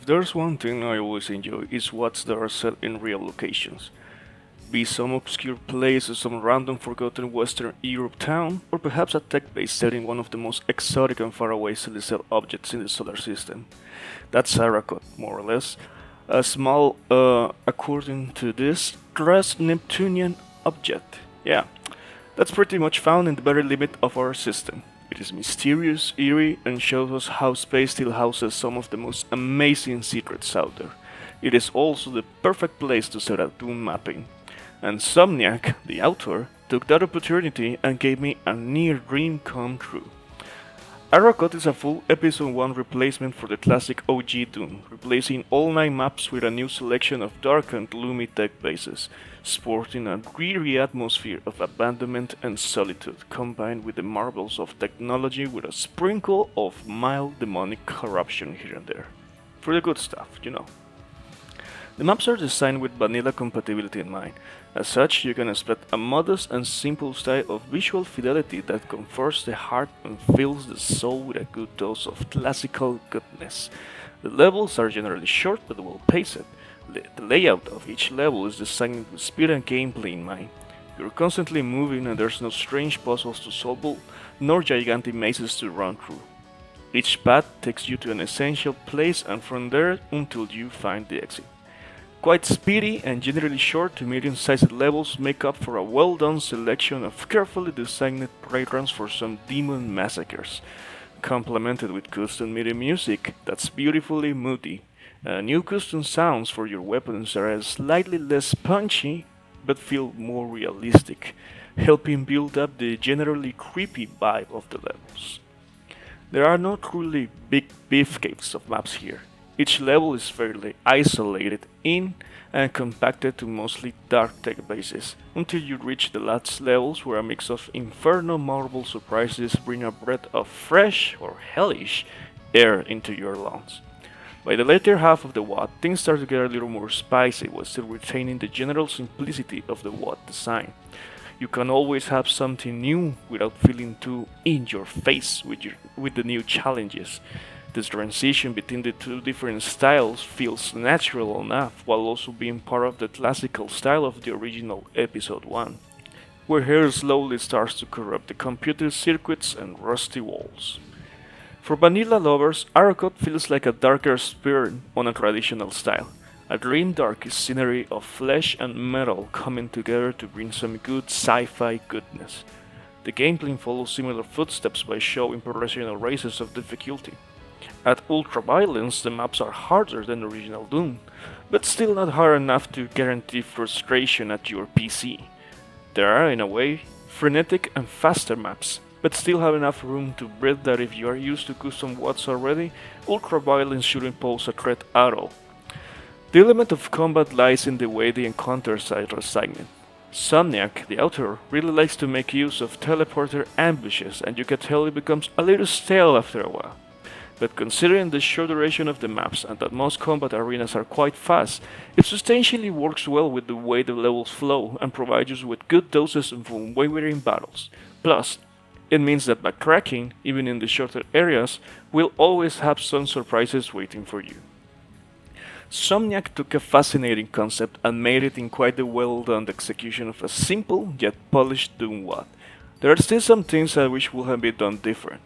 there's one thing I always enjoy is what's that are set in real locations. Be some obscure place or some random forgotten Western Europe town, or perhaps a tech base set in one of the most exotic and faraway celestial objects in the solar system. That's Arrokoth, more or less. A small, according to this, dressed Neptunian object. Yeah, that's pretty much found in the very limit of our system. It is mysterious, eerie, and shows us how space still houses some of the most amazing secrets out there. It is also the perfect place to set up dune mapping. And Somniac, the author, took that opportunity and gave me a near dream come true. Arrokoth is a full Episode 1 replacement for the classic OG Dune, replacing all 9 maps with a new selection of dark and gloomy tech bases, sporting a dreary atmosphere of abandonment and solitude, combined with the marvels of technology with a sprinkle of mild demonic corruption here and there. For the good stuff. The maps are designed with vanilla compatibility in mind. As such, you can expect a modest and simple style of visual fidelity that comforts the heart and fills the soul with a good dose of classical goodness. The levels are generally short but well paced. The layout of each level is designed with speed and gameplay in mind. You're constantly moving and there's no strange puzzles to solve, nor gigantic mazes to run through. Each path takes you to an essential place and from there until you find the exit. Quite speedy and generally short to medium-sized levels make up for a well-done selection of carefully designed playgrounds for some demon massacres, complemented with custom MIDI music that's beautifully moody. New custom sounds for your weapons are slightly less punchy but feel more realistic, helping build up the generally creepy vibe of the levels. There are no truly big beefcakes of maps here. Each level is fairly isolated in and compacted to mostly dark tech bases, until you reach the last levels where a mix of infernal marble surprises bring a breath of fresh or hellish air into your lungs. By the later half of the WAD, things start to get a little more spicy while still retaining the general simplicity of the WAD design. You can always have something new without feeling too in your face with the new challenges. This transition between the two different styles feels natural enough while also being part of the classical style of the original Episode 1, where hair slowly starts to corrupt the computer circuits and rusty walls. For vanilla lovers, Arrokoth feels like a darker spin on a traditional style, a grim dark scenery of flesh and metal coming together to bring some good sci-fi goodness. The gameplay follows similar footsteps by showing progressional raises of difficulty. At ultra-violence, the maps are harder than the original Doom, but still not hard enough to guarantee frustration at your PC. There are, in a way, frenetic and faster maps, but still have enough room to breathe that if you are used to custom WADs already, ultra-violence shouldn't pose a threat at all. The element of combat lies in the way the encounters are designed. Somniac, the author, really likes to make use of teleporter ambushes, and you can tell it becomes a little stale after a while. But considering the short duration of the maps and that most combat arenas are quite fast, it substantially works well with the way the levels flow and provides you with good doses of unwavering battles. Plus, it means that backtracking, even in the shorter areas, will always have some surprises waiting for you. Somniac took a fascinating concept and made it in quite a well-done execution of a simple yet polished Doom WAD. There are still some things I wish would have been done different.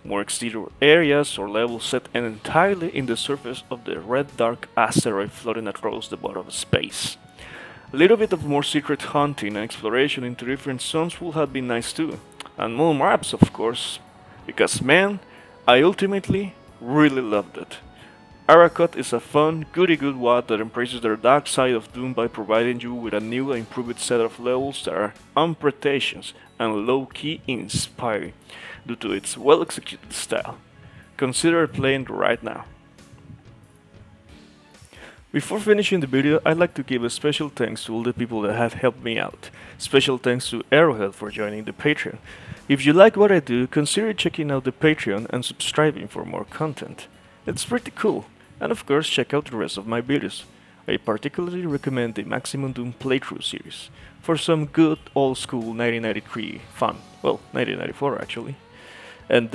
More exterior areas or levels set entirely in the surface of the red dark asteroid floating across the bottom of space. A little bit of more secret hunting and exploration into different zones would have been nice too. And more maps, of course. Because man, I ultimately really loved it. Arrokoth is a fun, goody-good WAD that embraces the dark side of Doom by providing you with a new and improved set of levels that are unpretentious and low-key inspiring due to its well-executed style. Consider playing right now. Before finishing the video, I'd like to give a special thanks to all the people that have helped me out. Special thanks to Arrowhead for joining the Patreon. If you like what I do, consider checking out the Patreon and subscribing for more content. It's pretty cool. And of course, check out the rest of my videos. I particularly recommend the Maximum Doom playthrough series for some good old school 1993 fun. Well, 1994 actually. And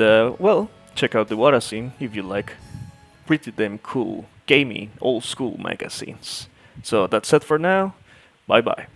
check out the WAD scene if you like pretty damn cool gamey, old school magazines. So that's it for now. Bye bye.